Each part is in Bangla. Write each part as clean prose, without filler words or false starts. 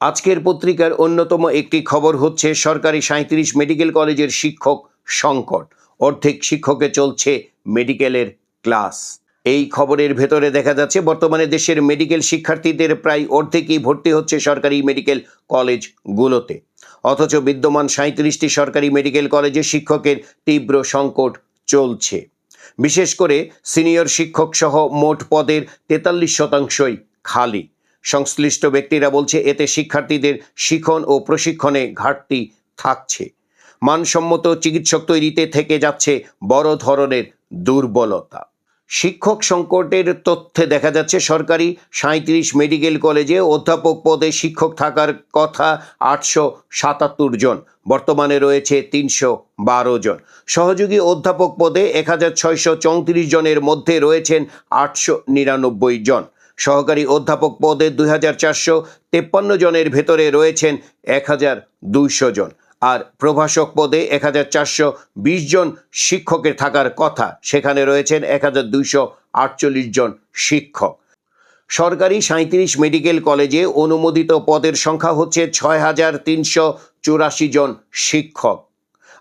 আজকের পত্রিকার অন্যতম একটি খবর হচ্ছে সরকারি ৩৭ মেডিকেল কলেজের শিক্ষক সংকট। অর্ধেক শিক্ষকে চলছে মেডিকেলের ক্লাস। এই খবরের ভেতরে দেখা যাচ্ছে বর্তমানে দেশের মেডিকেল শিক্ষার্থীদের প্রায় অর্ধেকই ভর্তি হচ্ছে সরকারি মেডিকেল কলেজগুলোতে। অথচ বিদ্যমান ৩৭টি সরকারি মেডিকেল কলেজে শিক্ষকের তীব্র সংকট চলছে। বিশেষ করে সিনিয়র শিক্ষক সহ মোট পদের ৪৩% খালি। সংশ্লিষ্ট ব্যক্তিরা বলছে এতে শিক্ষার্থীদের শিখন ও প্রশিক্ষণে ঘাটতি থাকছে। মানসম্মত চিকিৎসক তৈরিতে থেকে যাচ্ছে বড় ধরনের দুর্বলতা। শিক্ষক সংকটের তথ্যে দেখা যাচ্ছে সরকারি ৩৭ মেডিকেল কলেজে অধ্যাপক পদে শিক্ষক থাকার কথা ৮৭৭ জন, বর্তমানে রয়েছে ৩১২ জন। সহযোগী অধ্যাপক পদে ১৬৩৪ জনের মধ্যে রয়েছেন ৮৯৯ জন। সহকারী অধ্যাপক পদে ২৪৫৩ জনের ভেতরে রয়েছেন ১২০০ জন। আর প্রভাষক পদে ১৪২০ জন শিক্ষকের থাকার কথা, সেখানে রয়েছেন ১২৪৮ জন শিক্ষক। সরকারি ৩৭ মেডিকেল কলেজে অনুমোদিত পদের সংখ্যা হচ্ছে ৬৩৮৪ জন শিক্ষক।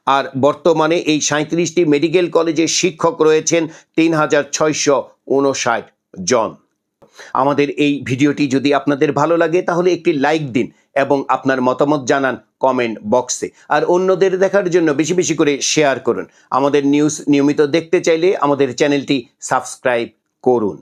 আর বর্তমানে এই ৩৭টি মেডিকেল কলেজে শিক্ষক রয়েছেন ৩৬৫৯ জন। আমাদের এই ভিডিওটি যদি আপনাদের ভালো লাগে তাহলে একটি লাইক দিন এবং আপনার মতামত জানান কমেন্ট বক্সে। আর অন্যদের দেখার জন্য বেশি বেশি করে শেয়ার করুন। আমাদের নিউজ নিয়মিত দেখতে চাইলে আমাদের চ্যানেলটি সাবস্ক্রাইব করুন।